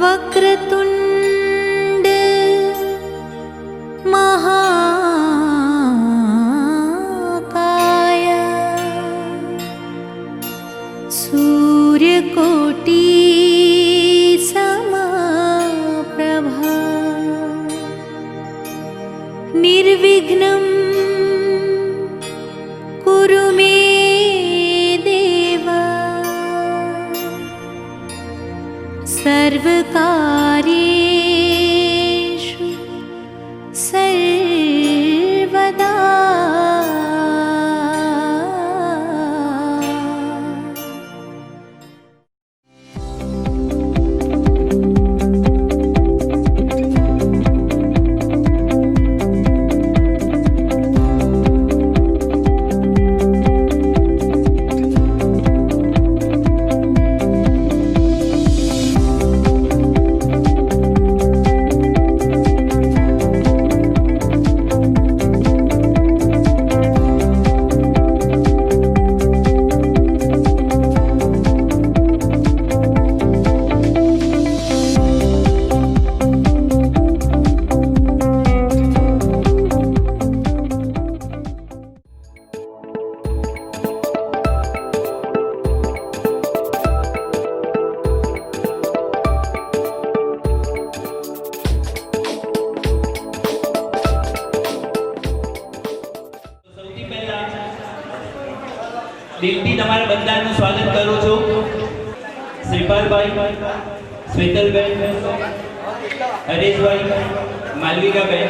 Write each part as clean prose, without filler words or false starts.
वक्रतुंड महाकाय सूर्यकोटि समप्रभा निर्विघ्नं कुरु मे देव सर्वकार्येषु सर्वदा। દિલથી તમારા બધાનું સ્વાગત કરું છું. શ્રીપાલભાઈ, સ્વેતલબેન, હરેશભાઈ, માલવિકાબેન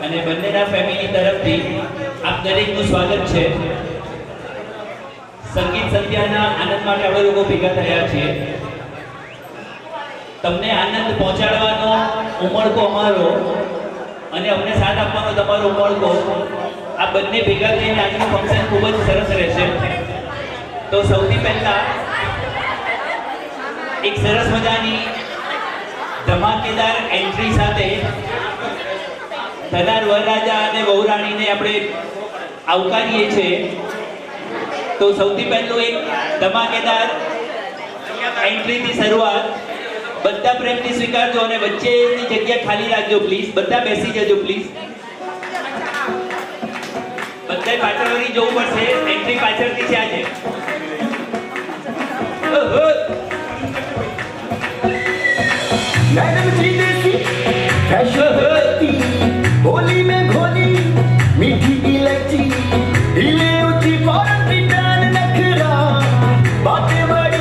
અને બંનેના ફેમિલી તરફથી આપ દરેકનું સ્વાગત છે. સંગીત સંધ્યાના આનંદ માટે આપણે લોકો ભેગા થયા છીએ. તમને આનંદ પહોંચાડવાનો ઉમળકો અમારો અને અમને સાથ આપવાનો તમારો ઉમળકો, આ બંને ભેગા થઈને આજનું ફંક્શન ખૂબ જ સરસ રહેશે. तो સૌથી પહેલા એક સરસ મજાની ધમાકેદાર એન્ટ્રી સાથે થનાર વરરાજા અને વહુરાણીને આપણે આવકારીએ છીએ. તો સૌથી પહેલું એક ધમાકેદાર એન્ટ્રીથી શરૂઆત. બધા પ્રેમથી સ્વીકારજો અને વચ્ચેની જગ્યા ખાલી રાખજો પ્લીઝ. બધા બેસી જજો પ્લીઝ. બધાએ પાછળથી જોવું પડશે. એન્ટ્રી પાછળથી છે આજે. मैडम जी देसी फैशन होती होली में घोली मीठी इलायची हिले ऊंची फौरन रिटर्न नखरा बातें बड़ी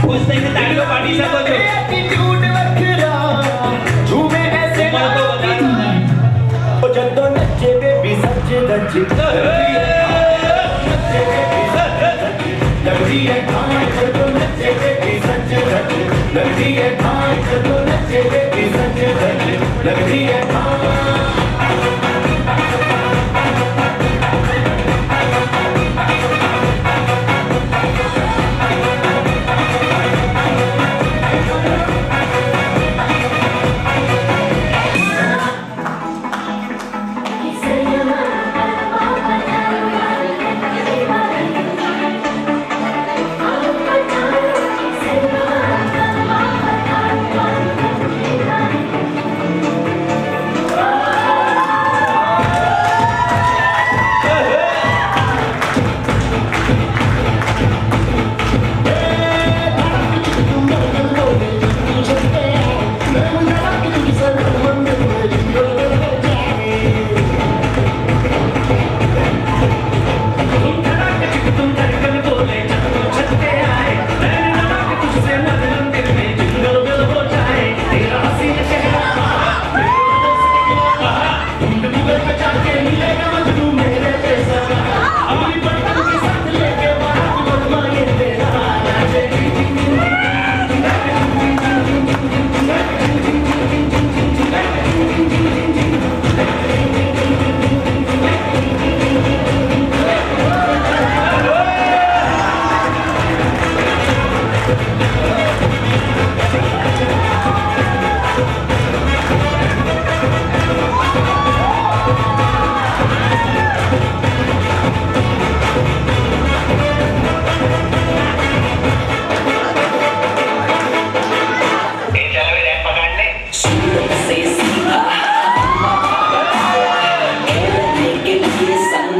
खुश थઈને તાળીઓ પાડી શકો છો. एटीट्यूड वखरा झूमे ऐसे ना ओ जद्दो नचे बेबी सच्चे दच्चे लगती है खान जद्दो नचे बेबी सच्चे दच्चे लगती है खान जद्दो नचे बेबी सच्चे दच्चे लगती है खान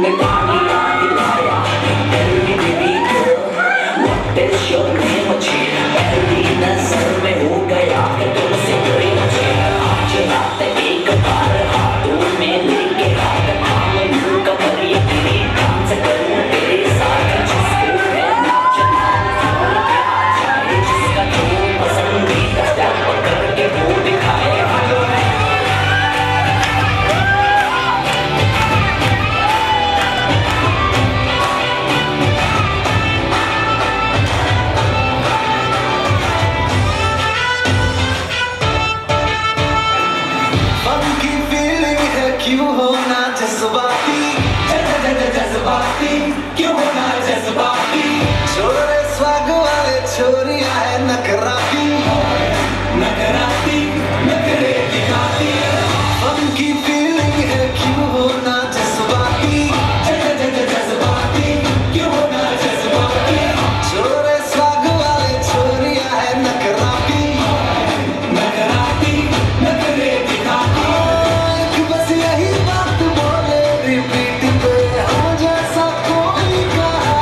में पानी पानी लाया Tell me baby girl What is your name मुझे पहली नजर में हो गया कि तुमसे प्रेम मुझे आज रात एक बार हाथों में लेके हाथ थाम लूं कमरिया तेरी डांस करूं तेरे साथ जिसको मैं नाचना और क्या चाहे जिसका जो पसंदीदा स्टेप करके वो दिखाए फंकी फीलिंग है क्यों होना जज्बाती जज्बाती क्यों होना जज्बाती छोरे स्वाग वाले छोरियां है नखराती नखराती नखरे दिखाती फंकी फीलिंग है क्यों होना जज्बाती जज्बाती क्यों होना जज्बाती छोरे स्वाग वाले छोरियां है नखराती नखराती नखरे दिखाती एक बस यही बात बोले रिपीट पे हम जैसा कोई कहा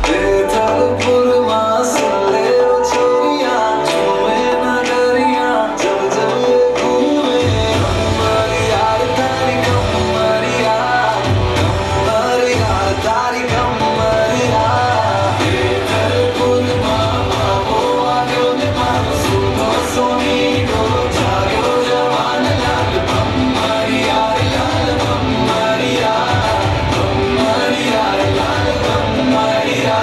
बेथलपुर मासले ओ छोरियां झूमे नगरियां जब जब ये घूमे हमारी यार तारी कमरिया तारी कमरिया बेथलपुर मामा वो आगे ने मानो सुनो सोनी को जागो जवान लाल कमरिया लाल कमरिया कमरिया लाल कमरिया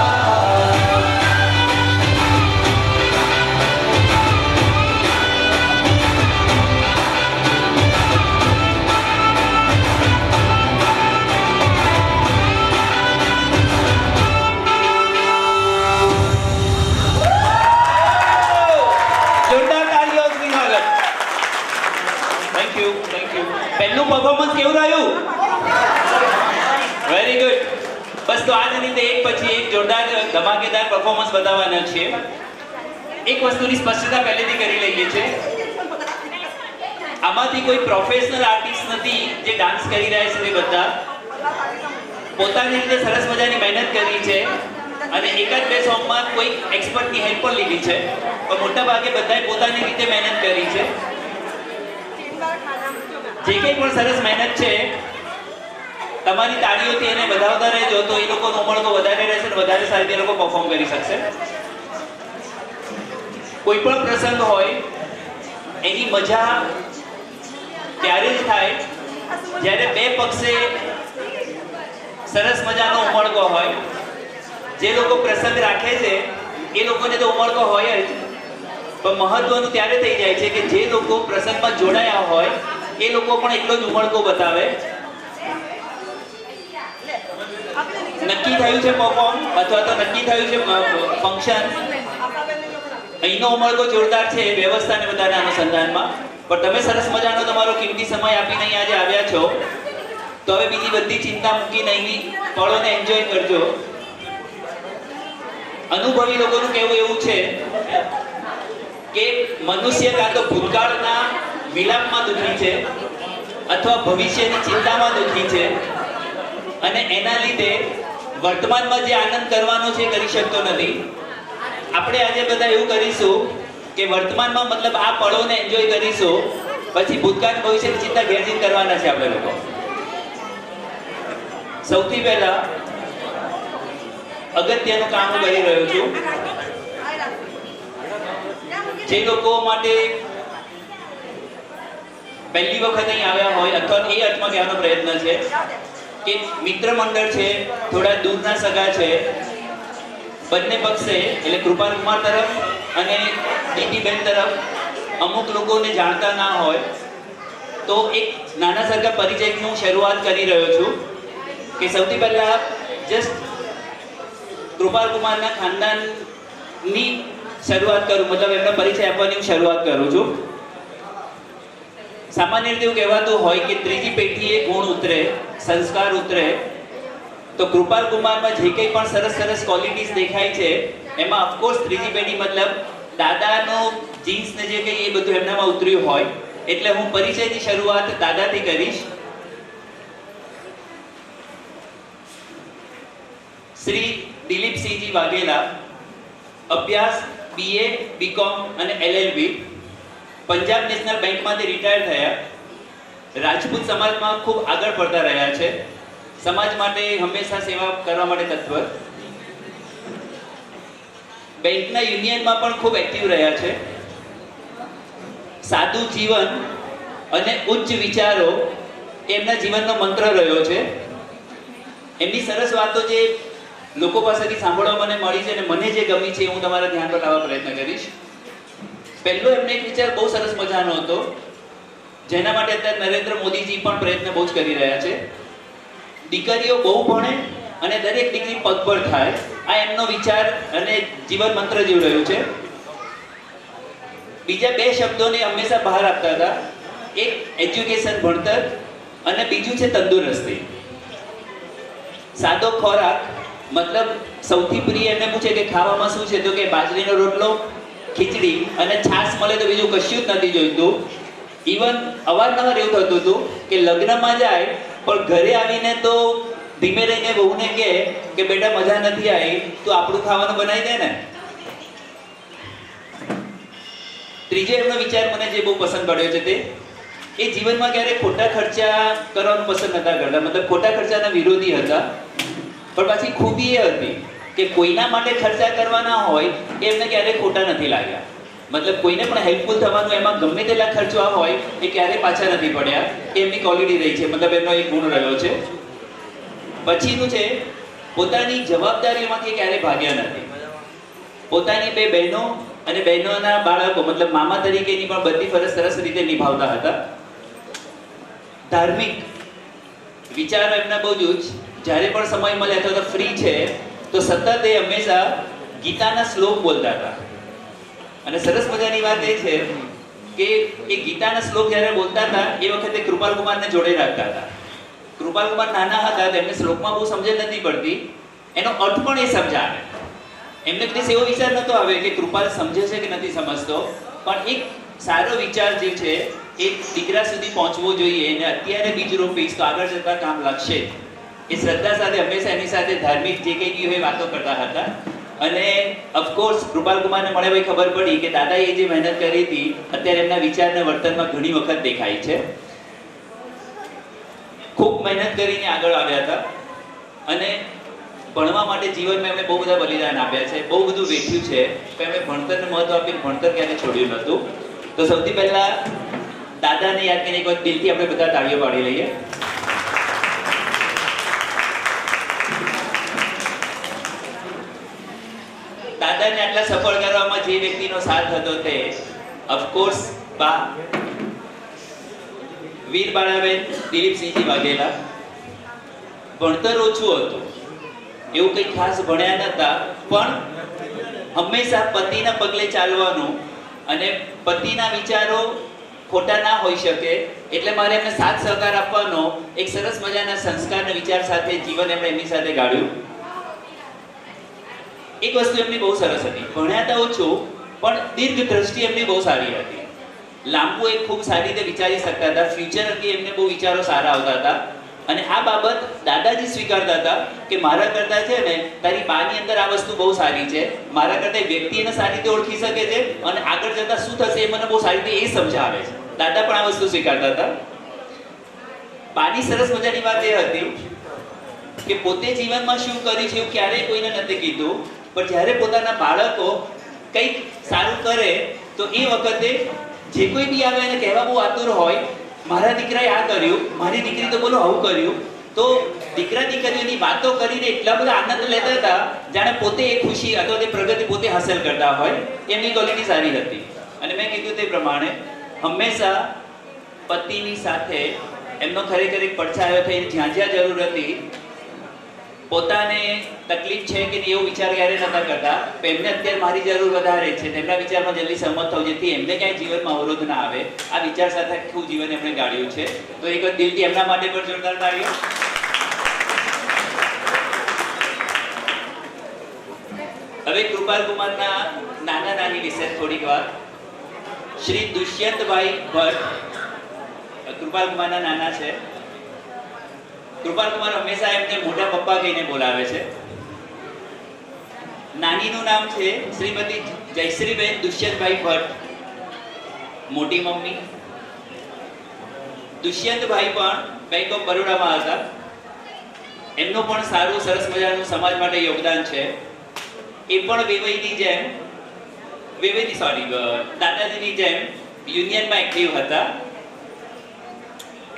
જોરદાર તાળીઓથી સ્વાગત. થેન્ક યુ પહેલું પરફોર્મન્સ કેવું રહ્યું? Very good. બસ તો આ જ રીતે એક પછી એક જોરદાર ધમાકેદાર પરફોર્મન્સ બતાવવાના છીએ. એક વસ્તુની સ્પષ્ટતા પહેલેથી કરી લઈએ છે, આમાંથી કોઈ પ્રોફેશનલ આર્ટિસ્ટ નથી જે ડાન્સ કરી રહ્યા છે. તે બધા પોતાની રીતે સરસ મજાની મહેનત કરી છે અને એકાદ બે સોંગમાં કોઈ એક્સપર્ટની હેલ્પ પણ લીધી છે, પણ મોટા ભાગે બધાએ પોતાની રીતે મહેનત કરી છે. જે કંઈ પણ સરસ મહેનત છે તમારી તાળીઓથી એને વધાવતા રહેજો તો એ લોકોનો ઉમળકો વધારે રહેશે અને વધારે સારી રીતે એ લોકો પરફોર્મ કરી શકશે. કોઈ પણ પ્રસંગ હોય એની મજા ત્યારે જ થાય જ્યારે બે પક્ષે સરસ મજાનો ઉમળકો હોય. જે લોકો પ્રસંગ રાખે છે એ લોકોને તો ઉમળકો હોય જ, પણ મહત્વનું ત્યારે થઈ જાય છે કે જે લોકો પ્રસંગમાં જોડાયા હોય એ લોકો પણ એટલો જ ઉમળકો બતાવે. નક્કી થયું છે પરફોર્મ અથવા તો નક્કી થયું છે ફંક્શન, અહીંનો ઉમળકો જોરદાર છે વ્યવસ્થા અને બધાના અનુસંધાનમાં. પણ તમે સરસ મજાનો તમારો કિંમતી સમય આપીને અહીં આજે આવ્યા છો તો હવે બીજી બધી ચિંતા મૂકીને અહીં પળોને એન્જોય કરજો. અનુભવી લોકોનું કહેવું એવું છે કે મનુષ્ય કાં તો ભૂતકાળના વિલાપમાં દુઃખી છે અથવા ભવિષ્યની ચિંતામાં દુઃખી છે અને એના લીધે વર્તમાનમાં જે આનંદ કરવાનો છે કરી શકતો નથી. આપણે આજે બધા એવું કરીશું કે વર્તમાનમાં મતલબ આ પળોને એન્જોય કરીશું, પછી ભૂતકાળ ભવિષ્યની ચિંતા ઘેર જઈને કરવાના છે આપણે લોકો. સૌથી પહેલા અગત્યનું કામ હું કરી રહ્યો છું. જે લોકો માટે પહેલી વખત અહીં આવ્યા હોય અથવા એ અર્થમાં કહેવાનો પ્રયત્ન છે કે મિત્ર મંડળ છે, થોડા દૂરના સગા છે, બંને પક્ષે એટલે કૃપાલ કુમાર તરફ અને દીદીબેન તરફ અમુક લોકોને જાણતા ના હોય તો એક નાના સરખા પરિચયની હું શરૂઆત કરી રહ્યો છું કે સૌથી પહેલા જસ્ટ કૃપાલ કુમારના ખાનદાનની શરૂઆત કરું, મતલબ એમનો પરિચય આપવાની હું શરૂઆત કરું છું. સામાન્ય રીતે એવું કહેવાતું હોય કે ત્રીજી પેઢીએ ગુણ ઉતરે, સંસ્કાર ઉતરે, તો કૃપાલ કુમારમાં જે કંઈ પણ સરસ સરસ ક્વોલિટીઝ દેખાય છે એમાં ઓફકોર્સ ત્રીજી પેઢી મતલબ દાદાનો જીન્સ ને જે કંઈ એ બધું એમનામાં ઉતર્યું હોય એટલે હું પરિચયની શરૂઆત દાદાથી કરીશ. શ્રી દિલીપસિંહજી વાઘેલા, અભ્યાસ BA, BCom અને LLB, પંજાબ નેશનલ બેંકમાંથી રિટાયર થયા. રાજપૂત સમાજમાં ખૂબ આગળ પડતા રહ્યા છે. સમાજ માટે હંમેશા સેવા કરવા માટે તત્પર. બેંકના યુનિયનમાં પણ ખૂબ એક્ટિવ રહ્યા છે. સાદું જીવન અને ઉચ્ચ વિચારો એમના જીવનનો મંત્ર રહ્યો છે. એમની સરસ વાતો જે લોકો પાસેથી સાંભળવા મને મળી છે અને મને જે ગમી છે હું તમારા ધ્યાન પર લાવવા પ્રયત્ન કરીશ. પહેલો એમને એક વિચાર બહુ સરસ મજાનો હતો, જેના માટે અત્યારે નરેન્દ્ર મોદીજી પણ પ્રયત્ન બહુ જ કરી રહ્યા છે. દીકરીઓ બહુ ભણે અને દરેક દીકરી પગભર થાય, આ એમનો વિચાર અને જીવન મંત્ર જેવું રહ્યું છે. બીજા બે શબ્દોને હંમેશા બહાર આપતા હતા, એક એજ્યુકેશન ભણતર અને બીજું છે તંદુરસ્તી. સાદો ખોરાક મતલબ સૌથી પ્રિય એમને પૂછે કે ખાવામાં શું છે, તો કે બાજરીનો રોટલો, ખીચડી અને છાશ મળે તો બીજું કશું જ નથી જોઈતું. ઇવન અવારનવાર એવું થતું હતું કે લગ્નમાં જાય પણ ઘરે આવીને તો ધીમે રહીને વહુને કહે કે બેટા મજા નથી આવી, તો આપણું ખાવાનું બનાવી દે ને. ત્રીજો એમનો વિચાર મને જે બહુ પસંદ પડ્યો છે તે એ જીવનમાં ક્યારેય ખોટા ખર્ચા કરવાનું પસંદ નતા કરતા, મતલબ ખોટા ખર્ચાના વિરોધી હતા. પણ પાછી ખૂબી એ હતી કે કોઈના માટે ખર્ચા કરવાના હોય એ એમને ક્યારેય ખોટા નથી લાગ્યા. મતલબ કોઈને પણ હેલ્પફુલ થવાનું, એમાં ગમે તેટલા ખર્ચવા હોય એ ક્યારેય પાછા નથી પડ્યા. એ એમની ક્વોલિટી રહી છે, મતલબ એમનો એક ગુણ રહ્યો છે. પછીનું છે પોતાની જવાબદારીઓમાંથી ક્યારેય ભાગ્યા નથી. પોતાની બે બહેનો અને બહેનોના બાળકો મતલબ મામા તરીકેની પણ બધી ફરજ સરસ રીતે નિભાવતા હતા. ધાર્મિક વિચારો એમના બહુ જ ઉચ્ચ. જ્યારે પણ સમય મળે અથવા તો ફ્રી છે તો સતત એ હંમેશા ગીતાના શ્લોક બોલતા હતા. અને સરસ મજાની વાત એ છે કે એ ગીતાના શ્લોક જ્યારે બોલતા હતા એ વખતે કૃપાલ કુમારને જોડે રાખતા હતા. કૃપાલ કુમાર નાના હતા, તેમને શ્લોકમાં બહુ સમજણ નથી પડતી, એનો અર્થ પણ એ સમજાવે. એમને કદાચ એવો વિચાર નતો આવે કે કૃપાલ સમજે છે કે નથી સમજતો, પણ એક સારો વિચાર જે છે એ દીકરા સુધી પહોંચવો જોઈએ અને અત્યારે બીજ રોપીશ તો આગળ જતા કામ લાગશે. એ શ્રદ્ધા સાથે હંમેશા એની સાથે ધાર્મિક જે કંઈ બી હોય વાતો કરતા હતા. અને ઓફકોર્સ કૃપાલ કુમારને મળે ભાઈ ખબર પડી કે દાદાએ જે મહેનત કરી હતી અત્યારે એમના વિચારને વર્તનમાં ઘણી વખત દેખાય છે. ખૂબ મહેનત કરીને આગળ આવ્યા હતા અને ભણવા માટે જીવનમાં એમણે બહુ બધા બલિદાન આપ્યા છે, બહુ બધું વેઠ્યું છે, પણ એમણે ભણતરને મહત્વ આપીને ભણતર ક્યારેય છોડ્યું નહોતું. તો સૌથી પહેલા દાદાને યાદ કરીને એક વખત દિલથી આપણે બધા તાળીઓ પાડી લઈએ. દાદાને આટલા સફળ કરવામાં જે વ્યક્તિનો સાથ હતો તે ઓફકોર્સ બા વીર બાળાબેન દિલીપસિંહજી વાઘેલા. ભણતર ઓછું હતું, એવું કંઈ ખાસ ભણ્યા નતા, પણ હંમેશા પતિના પગલે ચાલવાનું અને પતિના વિચારો ખોટા ના હોઈ શકે એટલે મારે એમને સાથ સહકાર આપવાનો એક સરસ મજાના સંસ્કાર અને વિચાર સાથે જીવન એમણે એમની સાથે ગાળ્યું. એક વસ્તુ એમની બહુ સરસ હતી, ભણ્યા હતા ઓછું પણ દીર્ઘ દ્રષ્ટિ એમની બહુ સારી હતી. લાંબુ એક ખૂબ સારી રીતે વિચારી શકતા હતા, ફ્યુચર અંગે એમને બહુ વિચારો સારા આવતા હતા. અને આ બાબત દાદાજી સ્વીકારતા હતા કે મારા કરતા છે ને તારી બાની અંદર આ વસ્તુ બહુ સારી છે, મારા કરતા વ્યક્તિને સારી રીતે ઓળખી શકે છે અને આગળ જતા શું થશે એ મને બહુ સારી રીતે એ સમજાવે છે. દાદા પણ આ વસ્તુ સ્વીકારતા હતા. બાની સરસ મજાની વાત એ હતી કે પોતે જીવનમાં શું કર્યું છે એવું ક્યારેય કોઈને નથી કીધું, પણ જ્યારે પોતાના બાળકો કંઈક સારું કરે તો એ વખતે જે કોઈ બી આવે એને કહેવા બહુ આતુર હોય, મારા દીકરાએ આ કર્યું, મારી દીકરી તો બોલો આવું કર્યું. તો દીકરા દીકરીઓની વાતો કરીને એટલા બધા આનંદ લેતા હતા જાણે પોતે એ ખુશી અથવા તે પ્રગતિ પોતે હાંસલ કરતા હોય. એમની ક્વોલિટી સારી હતી. અને મેં કીધું તે પ્રમાણે હંમેશા પતિની સાથે એમનો ખરેખર એક પડછાયો થઈ જ્યાં જ્યાં જરૂર હતી પોતાને તકલીફ છે કે નહીં એવો વિચાર ક્યારે નતા કરતા. એમને અત્યારે મારી જરૂર વધારે છે, તેમના વિચારમાં જલ્દી સહમત થવું જેથી એમને ક્યાંય જીવનમાં અવરોધ ના આવે, આ વિચાર સાથે આખું જીવન એમણે ગાળ્યું છે. તો એક દિલથી એમના માટે પણ જોરદાર તાળીઓ. હવે કૃપાલ કુમારના નાના નાની વિશે થોડીક વાત. શ્રી દુષ્યંતભાઈ ભટ્ટ કૃપાલ કુમારના નાના છે. કૃપાલ કુમાર હંમેશા એમને મોટા પપ્પા કહીને બોલાવે છે. નાનીનું નામ છે શ્રીમતી જયશ્રીબેન દુષ્યંતભાઈ ભટ્ટ, મોટી મમ્મી. દુષ્યંતભાઈ પણ બેંક ઓફ બરોડામાં હતા. એમનું પણ સારું સરસ મજાનું સમાજ માટે યોગદાન છે. એ પણ દાદાજીની જેમ યુનિયનમાં એક્ટિવ હતા.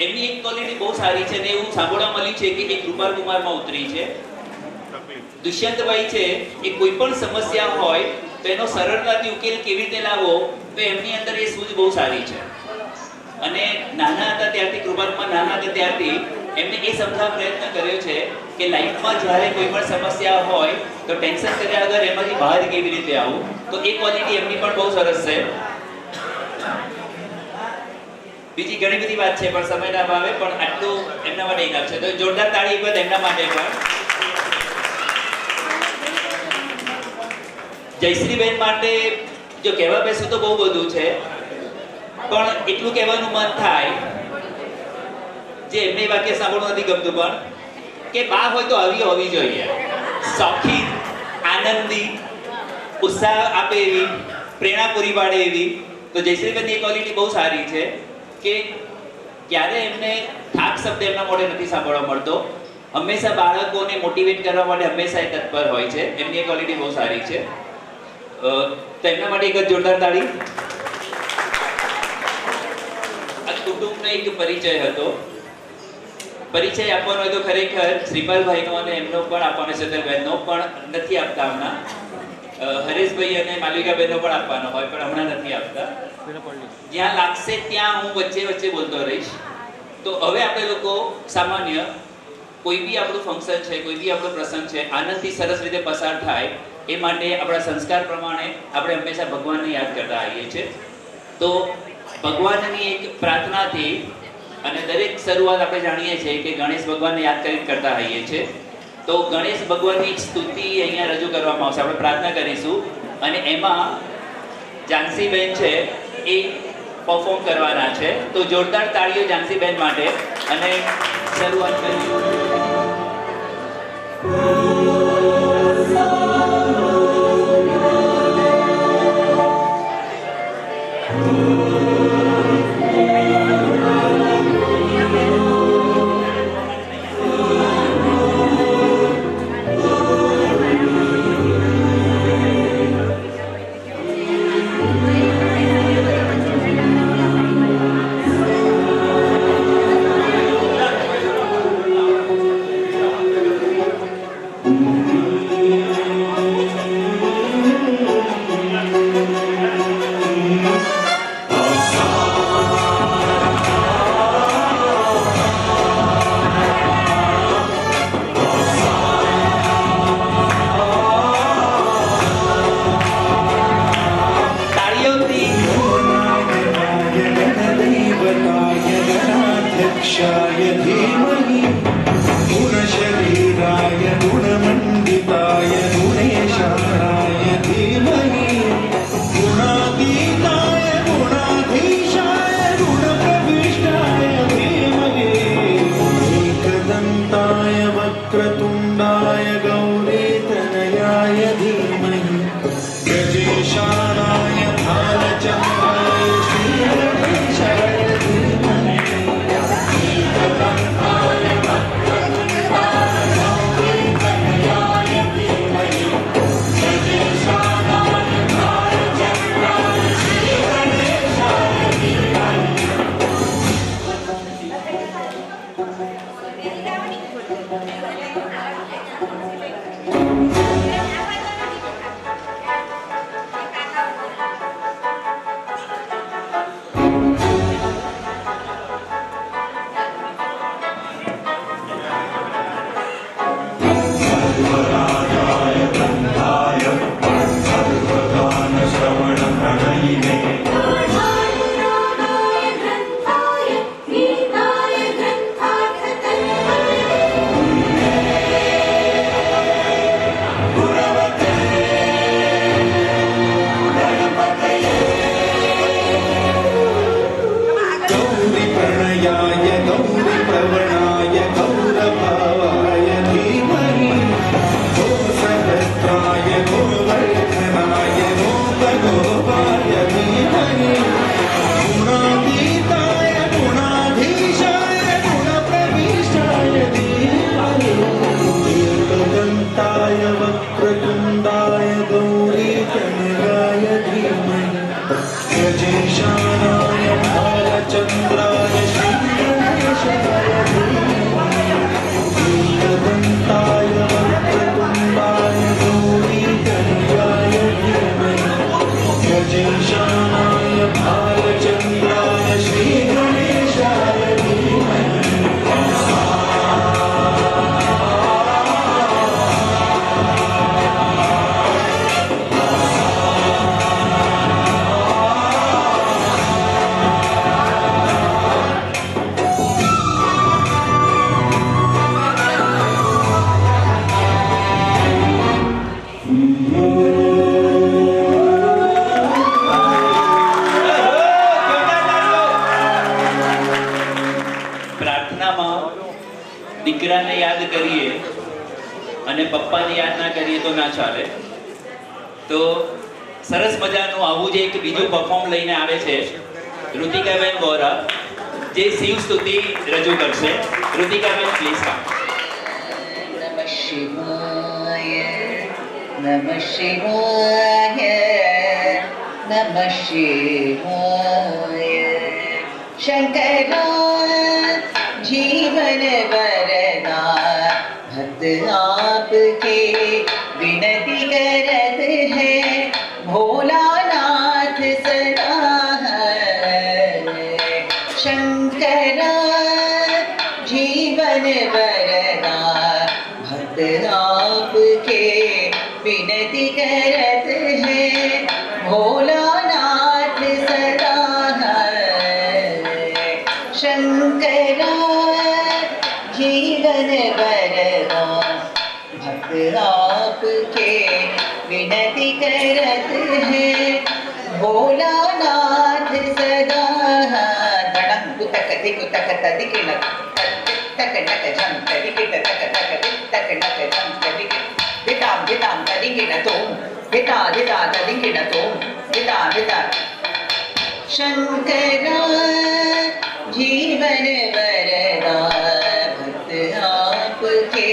એમની એક ક્વોલિટી બહુ સારી છે ને એવું સાંભળવા મળ્યું છે કે એ કૃપાલ કુમારમાં ઉતરી છે. દુષ્યંતભાઈ છે એ કોઈ પણ સમસ્યા હોય તો એનો સરળતાથી ઉકેલ કેવી રીતે લાવવો તો એમની અંદર એ સૂઝ બહુ સારી છે. અને નાના હતા ત્યારથી કૃપાલકુમાર નાના હતા ત્યારથી એમને એ સમજાવવાનો પ્રયત્ન કર્યો છે કે લાઈફમાં જ્યારે કોઈ પણ સમસ્યા હોય તો ટેન્શન કર્યા વગર એમાંથી બહાર કેવી રીતે આવવું. તો એ ક્વોલિટી એમની પણ બહુ સરસ છે. બીજી ઘણી બધી વાત છે પણ સમયના અભાવે પણ આટલું એમના માટે ઇનામ છે. તો જોરદાર તાળી એક વખત એમના માટે પણ. જયશ્રીબેન માટે જો કહેવા બેસું તો બહુ બધું છે પણ એટલું કહેવાનું મન થાય જે એમને વાક્ય સાંભળવું નથી ગમતું પણ કે બા હોય તો આવી હોવી જોઈએ. શોખીન, આનંદી, ઉત્સાહ આપે એવી, પ્રેરણા પૂરી પાડે એવી. તો જયશ્રીબેનની એ ક્વોલિટી બહુ સારી છે કે ક્યારે એમને થાક શબ્દ એમના મોઢે નથી સાંભળવા મળતો. હંમેશા બાળકોને મોટિવેટ કરવા માટે હંમેશા એ તત્પર હોય છે. એમની એ ક્વોલિટી બહુ સારી છે. તો એમના માટે એક જ જોરદાર તાળી. આ કુટુંબનો એક પરિચય હતો. પરિચય આપવાનો હોય તો ખરેખર શ્રીપાલભાઈનો અને એમનો પણ આપવાનો છે, બહેનનો પણ નથી આપતા હમણાં. હરેશભાઈ અને માલિકાબેનનો પણ આપવાનો હોય પણ હમણાં નથી આપતા. જ્યાં લાગશે ત્યાં હું વચ્ચે વચ્ચે બોલતો રહીશ. તો હવે આપણે લોકો સામાન્ય કોઈ બી આપણું ફંક્શન છે, કોઈ બી આપણો પ્રસંગ છે, આનંદથી સરસ રીતે પસાર થાય એ માટે આપણા સંસ્કાર પ્રમાણે આપણે હંમેશા ભગવાનને યાદ કરતા આવીએ છીએ. તો ભગવાનની એક પ્રાર્થનાથી અને દરેક શરૂઆત આપણે જાણીએ છીએ કે ગણેશ ભગવાનને યાદ કરીને કરતા આવીએ છીએ. તો ગણેશ ભગવાનની સ્તુતિ અહીંયા રજૂ કરવામાં આવશે. આપણે પ્રાર્થના કરીશું અને એમાં જાનસીબેન છે એ પરફોર્મ કરવાના છે. તો જોરદાર તાળીઓ જાનસીબેન માટે અને શરૂઆત કરીશું. દીકરાને યાદ કરીએ અને પપ્પાને યાદ ના કરીએ તો ના ચાલે. તો સરસ મજાનું આવું જે એક બીજું પરફોર્મ લઈને આવે છે ઋતિકાબેન વોરા, જે શિવ સ્તુતિ રજૂ કરશે. ઋતિકાબેન પ્લીઝ કમ. नमः शिवाय नमः शिवाय नमः शिवाय शंकरा जीवन वरदा भक्त आपके विनती करत है भोलानाथ सदा शंकरा जीवन वरदा भक्त आपके विनती करत है भोलानाथ सदा शंकरा जीवन वरदा भक्त आपके विनती करत है भोलानाथ सदा तड़क कुतक दिकुतक तदिकिन तक नक जम तदिकिन तक तक तक नक जम तदिकिन दिताम दिताम तदिकिन तुम दिता दिता तदिकिन तुम दिता दिता शंकरा जीवन वरदा भक्त आपके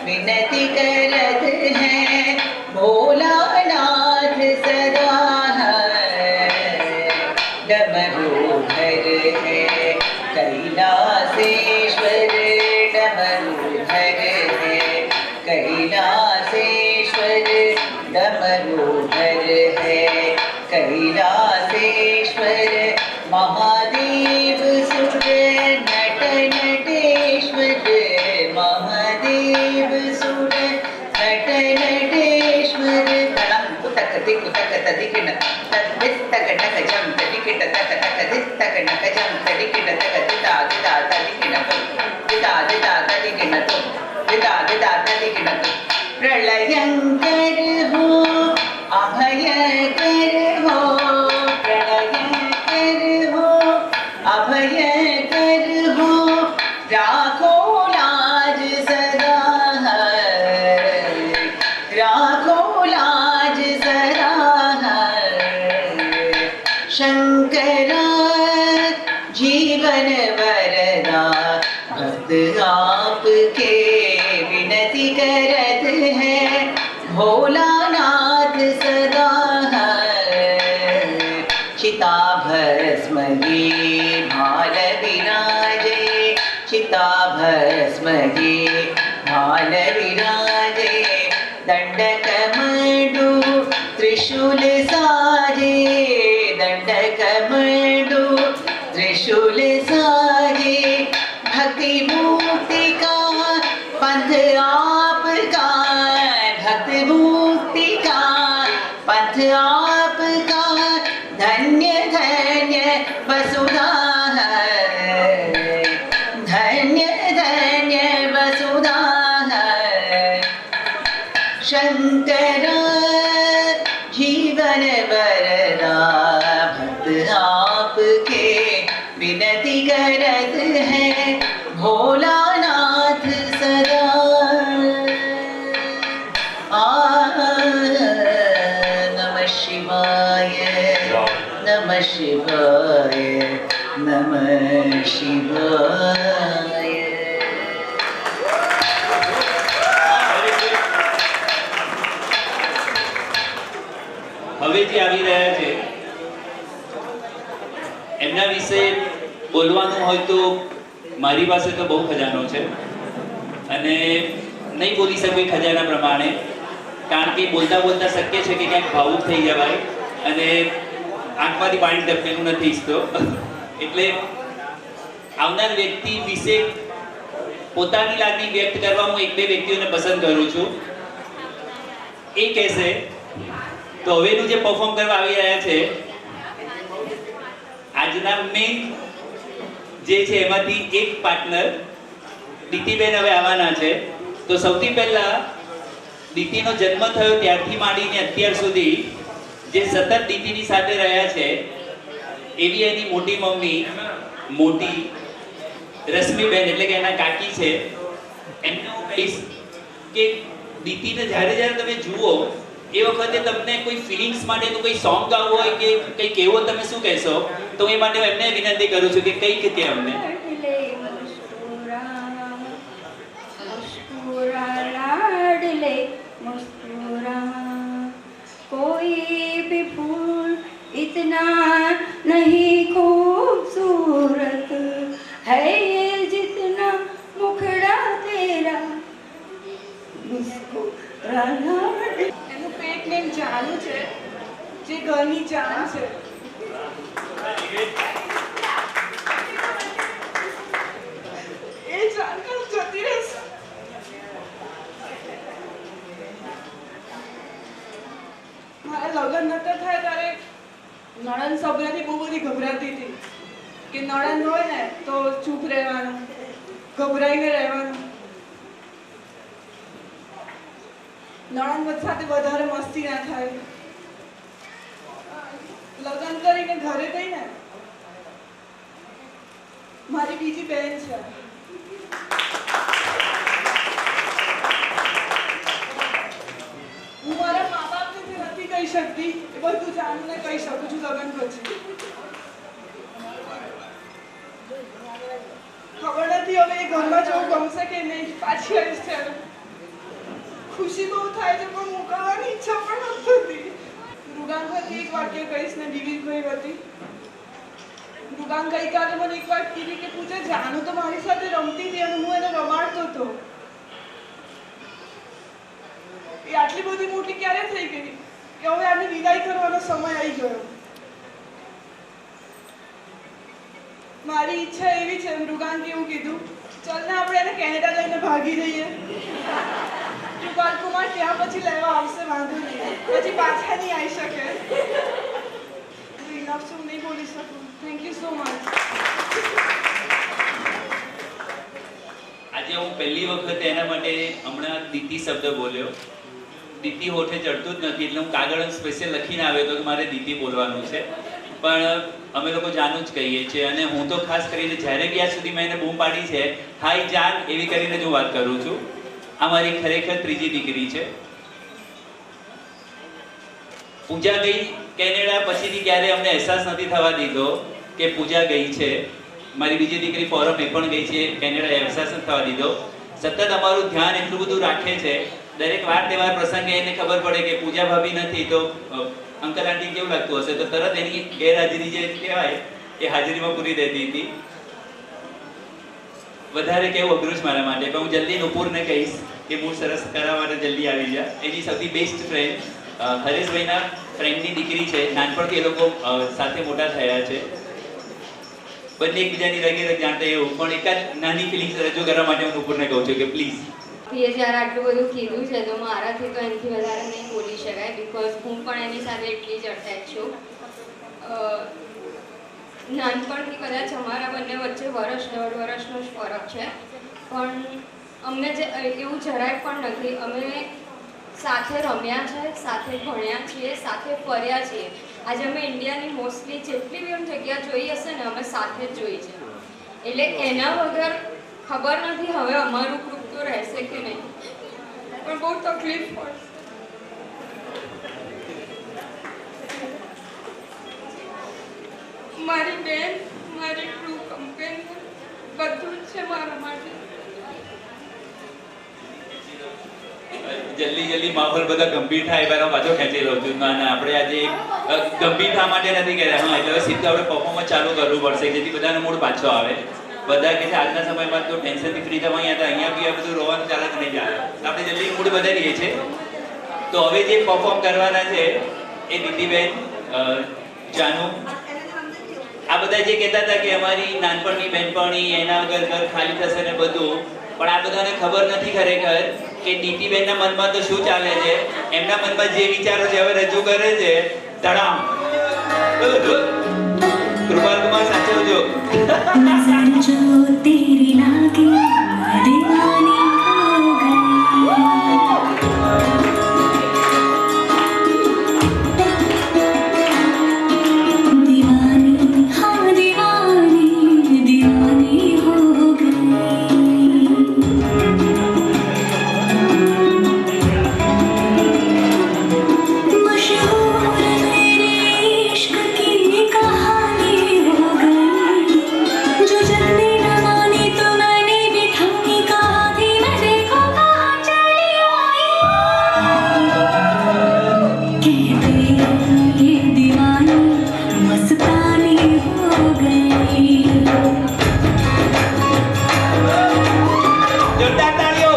विनती करत है भोलानाथ सदा डमरूधर है कैलासेश्वर डमरूधर है कैलासेश्वर डमरूधर है कैलासेश्वर महादेव सुर नट नटेश्वर महादेव सुर नट नटेश्वर तड़म कुतक दिकुतक तदिकिन तदिस्तक नक जम तदिकिट तक तक दिस्तक नक जम तदिकिट तक दिता दिता तदिकिन दिता दिता तदिकिन दिता दिता तदिकिन प्रलयंकर हो अभयकर हो प्रलयंकर हो अभयकर हो राखो लाज सदा राखो लाज सदा शंकरा जीवन वरदा भक्त आपके विनती करत है भोलानाथ सदा चिता भस्म ये भाल विराजे चिता भस्म ये भाल विराजे दंडक मंडू त्रिशूल साजे दंडक मंडू त्रिशूल साजे भक्ति मुक्ति का पंथ आपका भक्त मुक्ति का पंथ आपका धन्य धन्य वसुधा धन्य धन्य वसुधा शंकरा जीवन वरदा भक्त आपके विनती करत है भोलानाथ सदा नमः शिवाय नमः शिवाय नमः शिवाय હવે જે આવી રહ્યા છે એમના વિશે બોલવાનું હોય તો મારી પાસે તો બહુ ખજાનો છે અને નહીં બોલી શકું એ ખજાના પ્રમાણે, કારણ કે બોલતા બોલતા શક્ય છે કે ક્યાંક ભાવુક થઈ જવાય અને આંખમાંથી પાણી ટપકેલું નથી ઈચ્છતો. એટલે આવનાર વ્યક્તિ વિશે પોતાની લાગણી વ્યક્ત કરવા હું એક બે વ્યક્તિઓને પસંદ કરું છું. એ કહેશે તો હવેનું જે પરફોર્મ કરવા આવી રહ્યા છે આજના મેઇન જે છે એમાંથી એક પાર્ટનર દીતીબેન હવે આવવાના છે. તો સૌથી પહેલા દીતીનો જન્મ થયો ત્યારથી માંડીને અત્યાર સુધી જે સતત દીતીની સાથે રહ્યા છે એવી એની મોટી મમ્મી મોટી રશ્મિબેન એટલે કે એના કાકી છે એમને હું કહીશ કે દીતિને જ્યારે જ્યારે તમે જુઓ એ વખતે તમને કોઈ ફિલિંગ્સ માટેનું કોઈ સોંગ ગાવું હોય કે કંઈ કહેવું હોય, તમે શું કહેશો? તો એ માટે હું એમને વિનંતી કરું છું કે કંઈક કે અમને लाडले मुस्कुरा कोई भी फूल इतना नहीं खूबसूरत है ये जितना मुखड़ा तेरा मुस्कुराना। એનું પેટ નેમ જાનુ છે, જે ઘરની જાન છે. એ જાન કાલ જતી રહેશે. મારા લગ્ન નતા થાય ત્યારે નણંદ સભ્યથી બહુ બધી ગભરાતી હતી કે નણંદ હોય ને તો ચૂપ રહેવાનું, ગભરાઈને રહેવાનું. નણંદ સાથે વધારે મસ્તી ના થાય. લગ્ન કરીને ઘરે ગઈ ને, મારી બીજી બહેન છે. હું મારા મા બાપને જે નથી કહી શકતી એ બધું જાણીને કહી શકું છું લગ્ન પછી. ખબર નથી હવે એ ઘરમાં જવું ગમશે કે નહીં. પાછી આવીશ ત્યારે ખુશી બહુ થાય છે પણ મોકલવાની ઈચ્છા પણ નથી થતી. રૂગાન હતી એક વાક્ય કહીશ ને દિલીપભાઈ હતી. રૂગાન ગઈકાલે મને એક વાત કીધી કે પૂજા જાનુ તો મારી સાથે રમતી હતી અને હું એને રમાડતો હતો. એ આટલી બધી મોટી ક્યારે થઈ ગઈ કે હવે આને વિદાય કરવાનો સમય આવી ગયો. મારી ઈચ્છા એવી છે, મૃગાંક એવું કીધું, ચાલ ને આપણે એને કેનેડા લઈને ભાગી જઈએ. કૃપાલ કુમાર ત્યાં પછી લેવા આવશે, વાંધો નહીં, પછી પાછા નહીં આવી શકે. હું ઇનફ શું નહીં બોલી શકું. Thank you so much. આજે હું પહેલી વખત એના માટે હમણાં દીતિ શબ્દ બોલ્યો. દીતિ હોઠે ચડતું જ નથી એટલે હું કાગળ સ્પેશિયલ લખીને આવ્યો હતો કે મારે દીતિ બોલવાનું છે, પણ અમે લોકો જાનુ જ કહીએ છીએ. અને હું તો ખાસ કરીને જ્યારે બી આજ સુધી મેં એને બૂમ પાડી છે, હાય જાન એવી કરીને જ હું વાત કરું છું. આ મારી ખરેખર ત્રીજી દીકરી છે. પૂજા ગઈ કેનેડા પછીથી ક્યારે અમને અહેસાસ નથી થવા દીધો કે પૂજા ગઈ છે. મારી બીજી દીકરી ફોરમ એ પણ ગઈ છે કેનેડા, અહેસાસ નથી થવા દીધો. સતત અમારું ધ્યાન એટલું બધું રાખે છે. દરેક વાર તહેવાર પ્રસંગે એને ખબર પડે કે પૂજા ભાભી નથી તો અંકલ આંટી કેવું લાગતું હશે, તો તરત એની ગેરહાજરી જે કહેવાય એ હાજરીમાં પૂરી દેતી હતી. વધારે કેવું અઘરું છે મારા માટે, પણ હું જલ્દી નુપુરને કહીશ કે મૂળ સરસ કરવા માટે જલ્દી આવી જા. એની સૌથી બેસ્ટ ફ્રેન્ડ હરેશભાઈના ફ્રેન્ડની દીકરી છે. નાનપણથી એ લોકો સાથે મોટા થયા છે. બંને એકબીજાની રગે રગ જાણતા એવું. પણ એકાદ નાની ફિલિંગ્સ રજૂ કરવા માટે હું નુપુરને કહું છું કે પ્લીઝ. એ જ્યારે આટલું બધું કીધું છે તો મારાથી તો એનાથી વધારે નહીં બોલી શકાય, બિકોઝ હું પણ એની સાથે એટલી જ અટેચ છું. નાનપણથી કદાચ અમારા બંને વચ્ચે વર્ષ 1.5 વર્ષનો જ ફરક છે, પણ અમને જે એવું જરાય પણ નથી. અમે સાથે રમ્યા છે, સાથે ભણ્યા છીએ, સાથે ફર્યા છીએ. આજે અમે ઇન્ડિયાની મોસ્ટલી જેટલી બી જગ્યા જોઈ હશે ને અમે સાથે જ જોઈ છે. એટલે એના વગર ખબર નથી હવે અમારું ગ્રુપ તો રહેશે કે નહીં, પણ બહુ તકલીફ પડશે. મારી બેન, મારી ટ્રુ કમ્પેનિયન, બધું જ છે મારા માટે. જલ્દી માહોલ બધા ગંભીર થાય એવાનો પાછો ખેંચી લઉં છું. ના આપણે આજે ગંભીર થવા માટે નથી કહેતા. હા, એટલે સીધું આપણે પરફોર્મન્સ ચાલુ કરવું પડશે જેથી બધાનો મૂડ પાછો આવે. બધા કે છે આજના સમયમાં તો ટેન્શનથી ફ્રી થવા અહીંયા બી આ બધું રોવાનું ચાલે જ નહીં ચાલે. આપણે જલ્દી મૂડ બદલીએ છીએ. તો હવે જે પરફોર્મ કરવાના છે એ દીદીબેન, જાનુ, આ બધા જે કહેતા હતા કે અમારી નાનપણની બહેનપણી, એના વગર ઘર ખાલી થશે ને બધું, પણ આ બધાને ખબર નથી ખરેખર કે દીતિબેનના મનમાં તો શું ચાલે છે. એમના મનમાં જે વિચારો છે હવે રજૂ કરે છે. તણાવ કૃપાલ કુમાર સાચવજો. जो तेरी लागे दीवानी हो गई, दीवानी, हाँ दीवानी हो गई. जोरदार तालियों।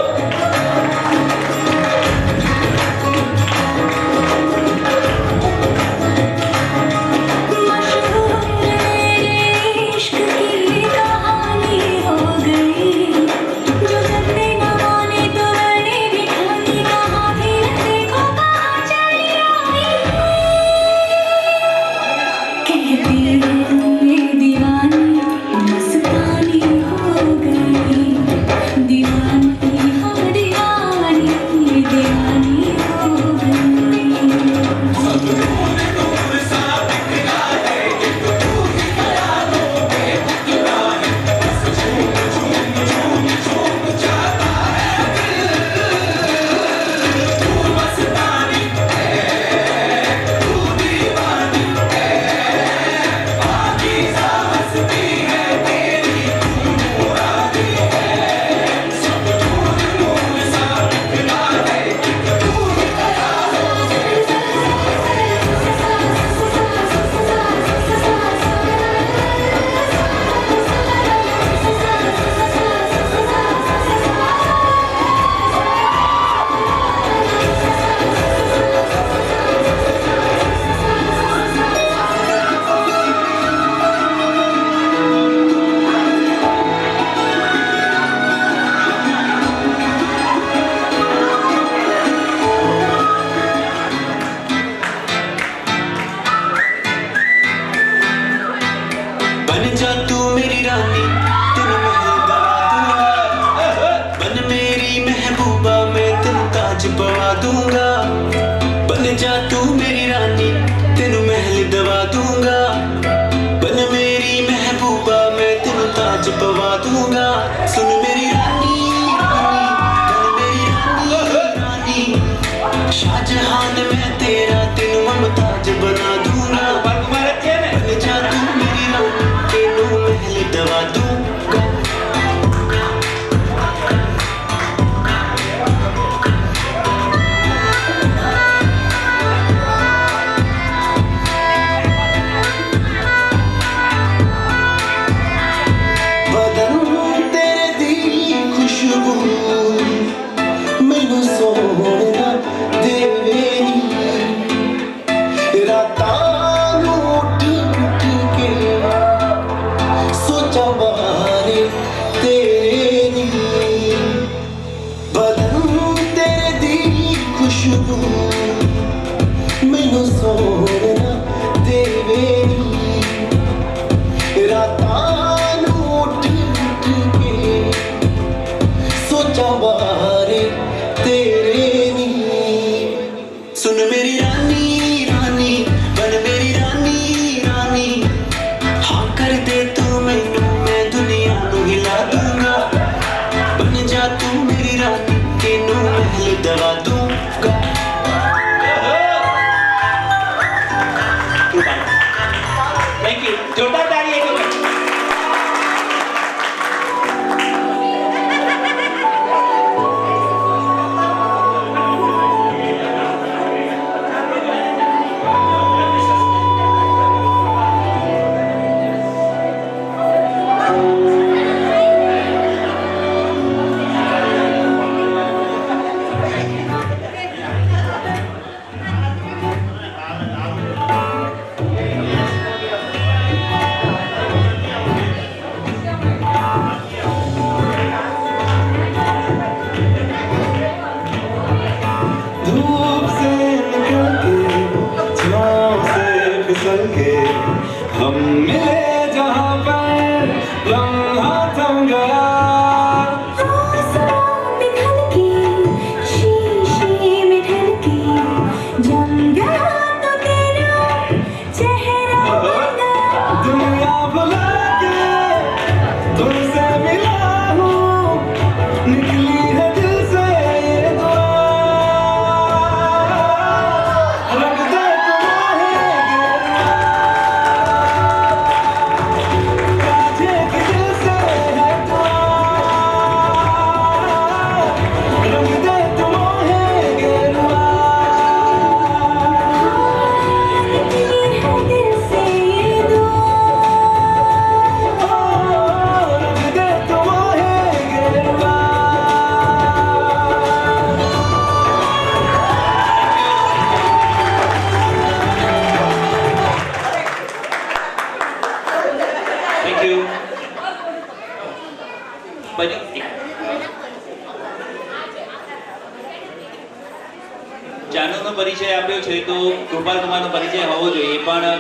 જાનુનો પરિચય આપ્યો છે તો કૃપાલ કુમારનો પરિચય હોવો જોઈએ, પણ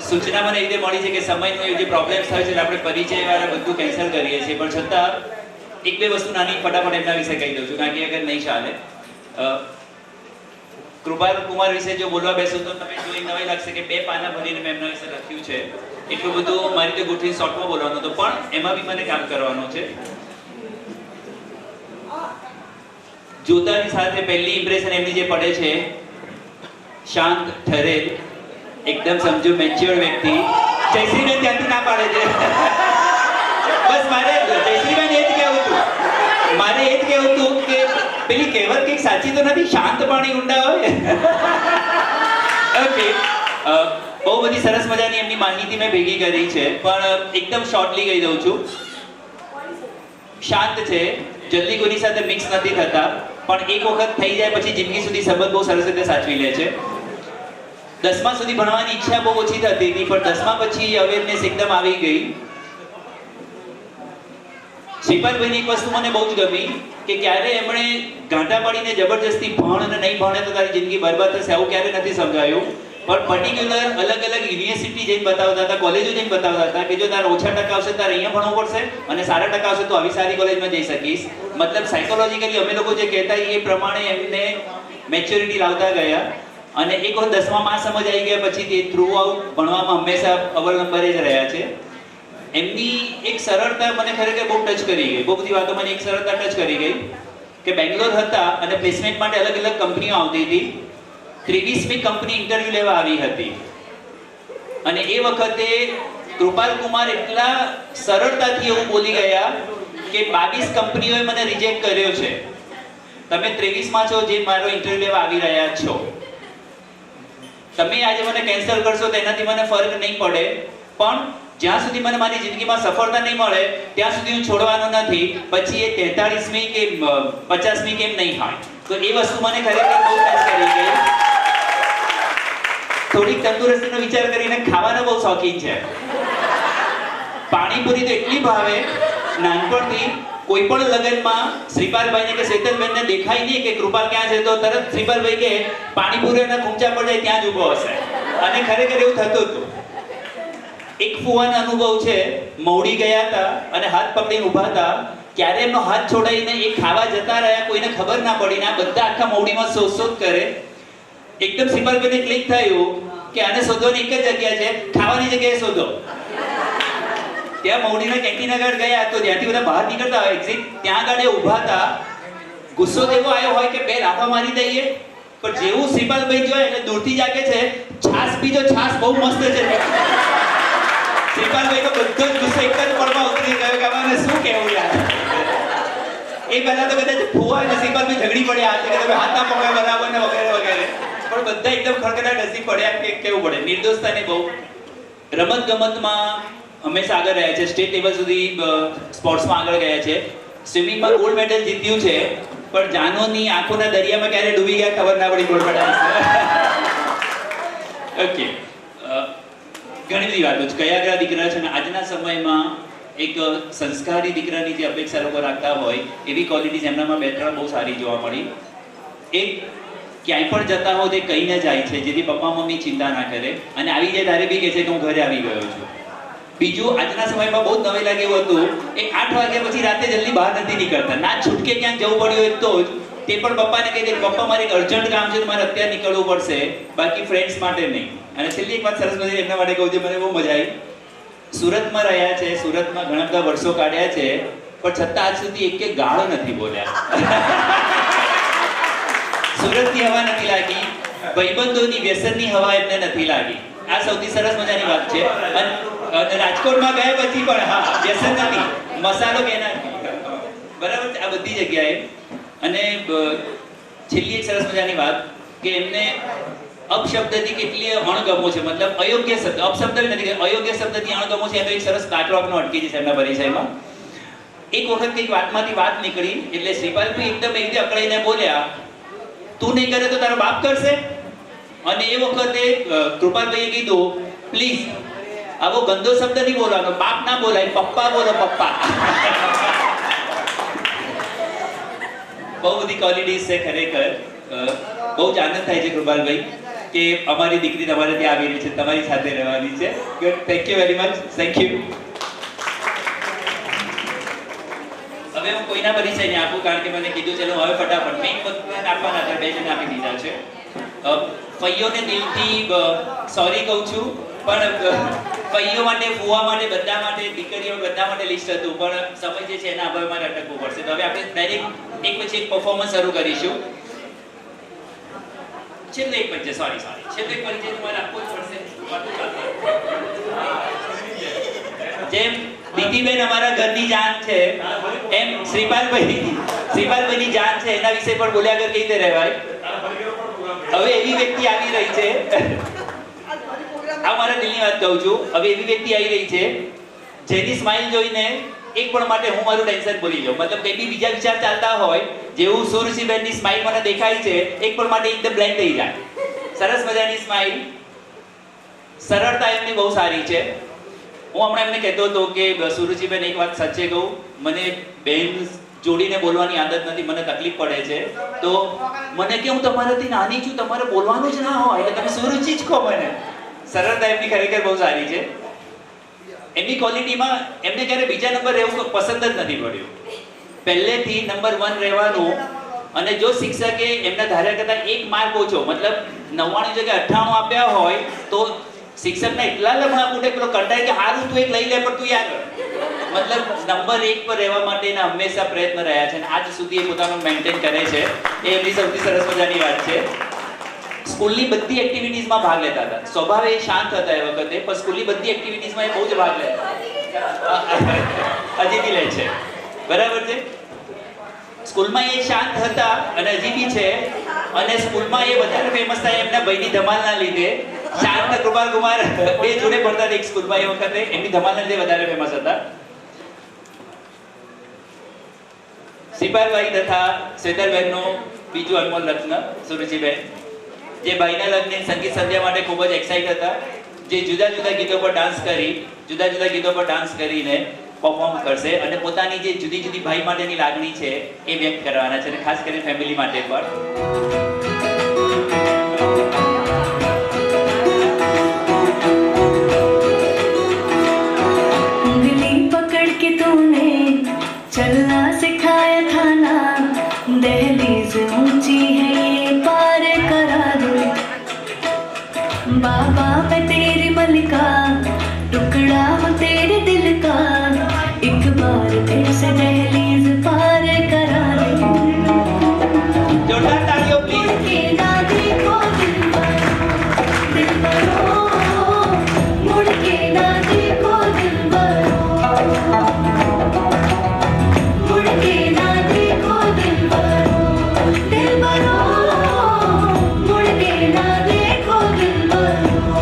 સૂચના મને એ રીતે મળી છે કે સમયનો જે પ્રોબ્લેમ્સ થાય છે એટલે આપણે પરિચય વાળા બધું કેન્સલ કરીએ છીએ, પણ છતાં એક બે વસ્તુ નાની ફટાફટ એમના વિશે કહી દઉં છું, કારણ કે અગર નહીં ચાલે. કૃપાલ કુમાર વિશે જો બોલવા બેસું તો તમે જોઈ નવાઈ લાગશે કે 2 પાના ભરીને મેં એમના વિશે લખ્યું છે. એટલું બધું મારી રીતે ગોઠવી શોર્ટમાં બોલવાનું હતું, પણ એમાં બી મને કામ કરવાનું છે. જોતાની સાથે પહેલી ઇમ્પ્રેશન એમની જે પડે છે, શાંત, ઠરેલ, એકદમ સમજુ, મેચ્યોર વ્યક્તિ. જયશ્રીબેન ત્યાંથી ના પાડે છે. બસ મારે જયશ્રીબેન એ જ કહેવું હતું, મારે એ જ કહેવું હતું કે પેલી કહેવત કંઈક સાચી તો નથી, શાંત પાણી ઊંડા હોય. ઓકે, બહુ બધી સરસ મજાની એમની માહિતી મેં ભેગી કરી છે, પણ એકદમ શોર્ટલી કહી દઉં છું. શાંત છે, જલ્દી કોઈની સાથે મિક્સ નથી થતા, પણ એક વખત થઈ જાય પછી જિંદગી સુધી સંબંધ બહુ સરસ રીતે સાચવી લે છે. 10મા સુધી ભણવાની ઈચ્છા બહુ ઓછી થતી હતી, પણ 10મા પછી અવેરનેસ એકદમ આવી ગઈ. શ્રીપાલભાઈની એક વસ્તુ મને બહુ જ ગમી કે ક્યારે એમણે ગાંઠા પાડીને જબરજસ્તી ભણ અને નહીં ભણે તો તારી જિંદગી બરબાદ થશે આવું ક્યારે નથી સમજાયું, પણ પર્ટિક્યુલર અલગ અલગ યુનિવર્સિટી જઈને બતાવતા હતા, કોલેજો જઈને બતાવતા હતા કે જો તારા ઓછા ટકા આવશે તારે અહીંયા ભણવું પડશે અને સારા ટકા આવશે તો આવી સારી કોલેજમાં જઈ શકીશ. મતલબ સાયકોલોજીકલી અમે લોકો જે કહેતા એ પ્રમાણે એમને મેચ્યોરિટી લાવતા ગયા, અને એક વખત 10માં સમજ આવી ગયા પછી તે થ્રુ આઉટ ભણવામાં હંમેશા અવ્વલ નંબરે જ રહ્યા છે. એમની એક સરળતા મને ખરેખર બહુ ટચ કરી ગઈ, બહુ બધી વાતો મને એક સરળતા ટચ કરી ગઈ કે બેંગ્લોર હતા અને પ્લેસમેન્ટ માટે અલગ અલગ કંપનીઓ આવતી હતી. 23મી કંપની ઇન્ટરવ્યુ લેવા આવી હતી અને એ વખતે કૃપાલ કુમાર એટલા સરળતાથી એવું બોલી ગયા કે 22 કંપનીઓએ મને રિજેક્ટ કર્યો છે, તમે 23માં છો જે મારો ઇન્ટરવ્યુ લેવા આવી રહ્યા છો, તમે આજે મને કેન્સલ કરશો તો એનાથી મને ફરક નહીં પડે, પણ જ્યાં સુધી મને મારી જિંદગીમાં સફળતા નહીં મળે ત્યાં સુધી હું છોડવાનો નથી, પછી એ 43મી કે 50મી કેમ નહીં હોય. તો એ વસ્તુ મને ખરેખર બહુ ટચ કરી ગઈ. થોડીક તંદુરસ્તીનો વિચાર કરીને ખાવાનો બહુ શોખીન છે. પાણીપુરી તો એટલી ભાવે, નાનપણથી કોઈ પણ લગ્નમાં શ્રીપાલભાઈને કે શેતલબેનને દેખાય નહીં કે કૃપાલ ક્યાં છે તો તરત શ્રીપાલભાઈ કે પાણીપુરીના ખૂંચા પર જાય ત્યાં જ ઊભો હશે, અને ખરેખર એવું થતું હતું. એક ફુવાનો અનુભવ છે, મૌડી ગયા હતા અને હાથ પકડીને ઊભા હતા, ક્યારે એમનો હાથ છોડાઈને એ ખાવા જતા રહ્યા કોઈને ખબર ના પડી, ને આ બધા આખા મૌડીમાં શોધ કરે. એકદમ શ્રીપાલભાઈને ક્લિક થયું કે આને શોધવાની એક જ જગ્યા છે, ખાવાની જગ્યાએ શોધો. ત્યાં મૌડીના કેન્ટીન આગળ ગયા તો જ્યાંથી બધા બહાર નીકળતા હોય એક્ઝિટ, ત્યાં આગળ એ ઊભા હતા. ગુસ્સો તો એવો આવ્યો હોય કે 2 લાફા મારી દઈએ, પણ જેવું શ્રીપાલભાઈ જોયે એટલે દૂરથી જાગે છે, છાસ પીજો, છાસ બહુ મસ્ત છે. શ્રીપાલભાઈ તો બધો જ ગુસ્સો એક જ પળમાં ઉતરી ગયો કે આને શું કહેવું યાર. એ પહેલા તો કદાચ ફુવા અને શ્રીપાલભાઈ ઝઘડી પડ્યા હતા કે તમે હાથ ના પકડો બરાબર ને વગેરે વગેરે, પણ બધા એકદમ ખડખડાટ હસી પડ્યા કે કેવું પડે. નિર્દોષતાને બહુ રમત ગમતમાં હંમેશા આગળ રહ્યા છે, સ્ટેટ લેવલ સુધી સ્પોર્ટ્સમાં આગળ ગયા છે. સ્વિમિંગમાં ગોલ્ડ મેડલ જીત્યું છે, પણ જાનોની આંખોના દરિયામાં ક્યારે ડૂબી ગયા ખબર ના પડી ગોલ્ડ મેડલ. ઓકે, ઘણી બધી વાતો છે. કયા દીકરા છે ને આજના સમયમાં એક સંસ્કારી દીકરાની જે અપેક્ષા લોકો રાખતા હોય એવી ક્વોલિટીઝ એમનામાં 2-3 બહુ સારી જોવા મળી. એક ક્યાંય પણ જતા હો તે કહીને જાય છે જેથી પપ્પા મમ્મી ચિંતા ના કરે, અને આવી જાય તારે બી કહે છે કે હું ઘરે આવી ગયો છું. બીજું, આજના સમયમાં બહુ જ નવાઈ લાગે એવું હતું, એ 8 વાગ્યા પછી રાતે જલ્દી બહાર નથી નીકળતા, ના છૂટકે ક્યાંક જવું પડ્યું હોય તો જ તે પણ પપ્પાને કહી દે પપ્પા મારે એક અર્જન્ટ કામ છે તો મારે અત્યારે નીકળવું પડશે, બાકી ફ્રેન્ડ્સ માટે નહીં. અને છેલ્લી એક વાત સરસ મજાની એમના માટે કહું છું, મને બહુ મજા આવી. સુરતમાં રહ્યા છે, સુરતમાં ઘણા બધા વર્ષો કાઢ્યા છે, પણ છતાં આજ સુધી એક ગાળો નથી બોલ્યા. સુરતની હવા નથી લાગી, ભાઈબંધોની વ્યસનની હવા એમને નથી લાગી. આ સૌથી સરસ મજાની વાત છે. અને રાજકોટમાં ગયા પછી પણ હા, વ્યસન નથી, મસાલો કેના બરાબર છે આ બધી જગ્યાએ. અને છેલ્લી એક સરસ મજાની વાત કે એમને અપશબ્દથી કેટલી અણગમો છે, મતલબ અયોગ્ય શબ્દ, અપશબ્દ નથી, અયોગ્ય શબ્દથી અણગમો છે. એનો એક સરસ દાખલો આપણને અટકી જશે એમના પરિચયમાં. એક વખત કંઈક વાતમાંથી વાત નીકળી એટલે શ્રીપાલભાઈ એકદમ એક રીતે અકળાઈને બોલ્યા, તું નહીં કરે તો તારો બાપ કરશે. અને એ વખતે કૃપાલભાઈએ કીધું, પ્લીઝ આવો ગંદો શબ્દ નહીં બોલવાનો, બાપ ના બોલાય, પપ્પા બોલો, પપ્પા. બહુ બધી ક્વોલિટીઝ છે ખરેખર. બહુ જ આનંદ થાય છે કૃપાલભાઈ કે અમારી દીકરી તમારે ત્યાં આવી રહી છે, તમારી સાથે રહેવાની છે. Good, thank you very much, thank you. હવે હું કોઈના પરિચય નહીં આપું કારણ કે મને કીધું ચલો હવે ફટાફટ મેઇન પોતાને આપવાના હતા, 2 જણ આપી દીધા છે. ફઈઓને દિલથી સોરી કહું છું, પણ ફઈઓ માટે, ફુવા માટે, બધા માટે, દીકરીઓ બધા માટે લિસ્ટ હતું, પણ સમય જે છે એના અભાવમાં અટકવું પડશે. તો હવે આપણે ડાયરેક્ટ એક પછી એક પરફોર્મન્સ શરૂ કરીશું. છેલ્લો એક પરિચય, સોરી છેલ્લો એક પરિચય તમારે આપવો જ પડશે. જેમ દીદીબેન અમારા ઘરની જાન છે, એમ શ્રીપાલભાઈની જાન છે, એના વિશે પણ બોલ્યા વગર કેવી રીતે રહેવાય. હવે એવી વ્યક્તિ આવી રહી છે, આ મારા દિલની વાત કહું છું, હવે એવી વ્યક્તિ આવી રહી છે જેની સ્માઇલ જોઈને એક પણ માટે હું મારું ટેન્શન ભૂલી જાઉં. મતલબ કઈ બી બીજા વિચાર ચાલતા હોય, જેવું સુરજીબેનની સ્માઇલ મને દેખાય છે, એક પણ માટે એકદમ બ્લેન્ક થઈ જાય. સરસ મજાની સ્માઇલ, સરળતા એમની બહુ સારી છે. હું હમણાં એમને કહેતો હતો કે સુરજીબેન એક વાત સચ્ચે કહું, મને બેન જોડીને બોલવાની આદત નથી, મને તકલીફ પડે છે. તો મને કે હું તમારાથી નાની છું, તમારે બોલવાનું જ ના હોય એટલે તમે સુરુચિ જ કહો મને. સરળતા એમની ખરેખર બહુ સારી છે. એમની ક્વોલિટીમાં એમને ક્યારે બીજા નંબર રહેવું પસંદ જ નથી પડ્યું. પહેલેથી નંબર 1 રહેવાનું. અને જો શિક્ષકે એમના ધાર્યા કરતા 1 માર્ક ઓછો, મતલબ 99 જગ્યાએ 98 આપ્યા હોય તો શિક્ષકને એટલા લમણા કૂટે પેલો કંટાળે કે હારું તું એક લઈ લે પણ તું યાદ કર. મતલબ નંબર 1 પર રહેવા માટેના હંમેશા પ્રયત્ન રહ્યા છે અને આજ સુધી એ પોતાનું મેન્ટેન કરે છે. એ એમની સૌથી સરસ મજાની વાત છે. સ્કૂલની બધી એક્ટિવિટીઝમાં ભાગ લેતા હતા. સ્વભાવે એ શાંત હતા એ વખતે, પણ સ્કૂલની બધી એક્ટિવિટીઝમાં એ બહુ જ ભાગ લેતા. હજી બી લે છે, બરાબર છે. સ્કૂલમાં એ શાંત હતા અને હજી બી છે. અને સ્કૂલમાં એ વધારે ફેમસ થાય એમના ભાઈની ધમાલના લીધે. શાંત કૃપાલ કુમાર બે જોડે ભણતા એક સ્કૂલમાં એ વખતે, એમની ધમાલના લીધે વધારે ફેમસ હતા. શ્રીપાલભાઈ તથા શ્વેતાબેનનું બીજું અનમોલ રત્ન સુરુચિબેન, જે ભાઈના લગ્નની સંગીત સંધ્યા માટે ખૂબ જ એક્સાઇટ હતા, જે જુદા જુદા ગીતો પર ડાન્સ કરીને પરફોર્મ કરશે અને પોતાની જે જુદી જુદી ભાઈ માટેની લાગણી છે એ વ્યક્ત કરવાના છે, અને ખાસ કરીને ફેમિલી માટે પણ. उंगली पकड़ के तूने चलना सिखाया था ना, दहलीज ऊंची है ये पार करा दो. बाबा मैं तेरी मलिका, टुकड़ा हूँ तेरे दिल का, एक बार फिर से दहलीज पार करा दे. જોરદાર તાળીઓ પ્લીઝ. के ना देखो दिलबरो, मुड़ के ना देखो दिलबरो, मुड़ के ना देखो दिलबरो, दिलबरो, मुड़ के ना देखो दिलबरो.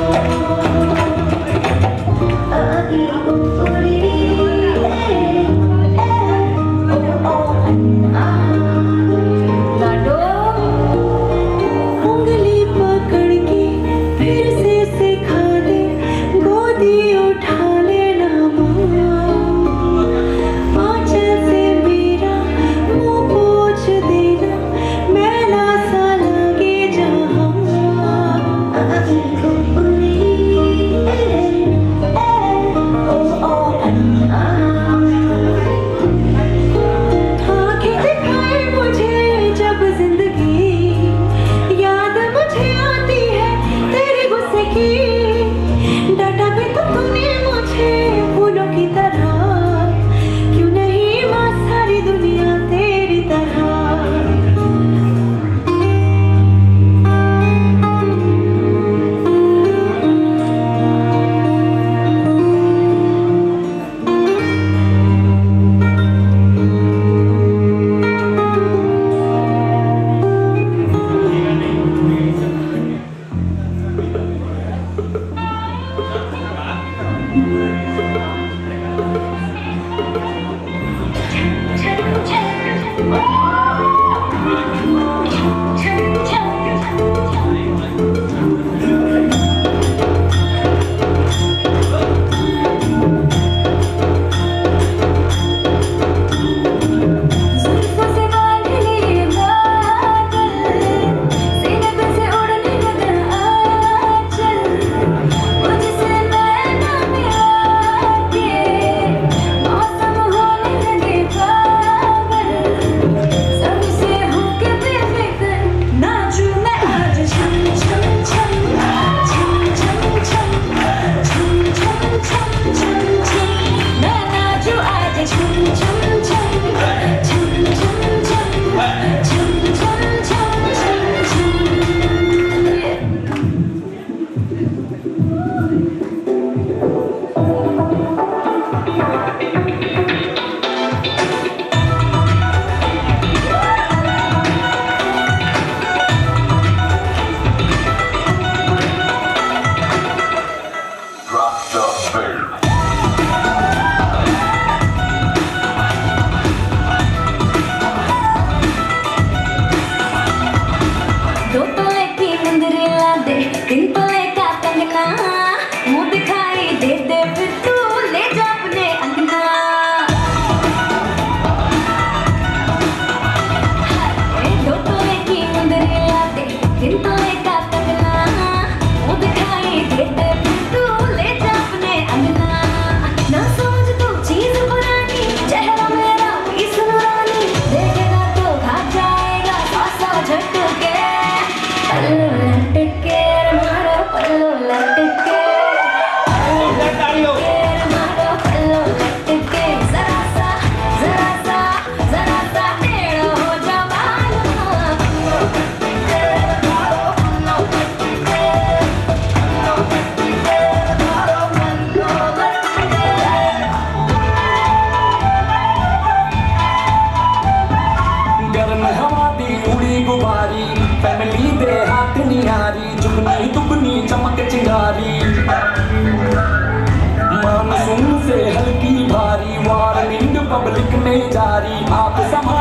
गुबारी फैमिली दे हाथ निहारी जुगनी दुगनी चमक चिंगारी मानसून से हल्की भारी वार्निंग पब्लिक में जारी आप संभाल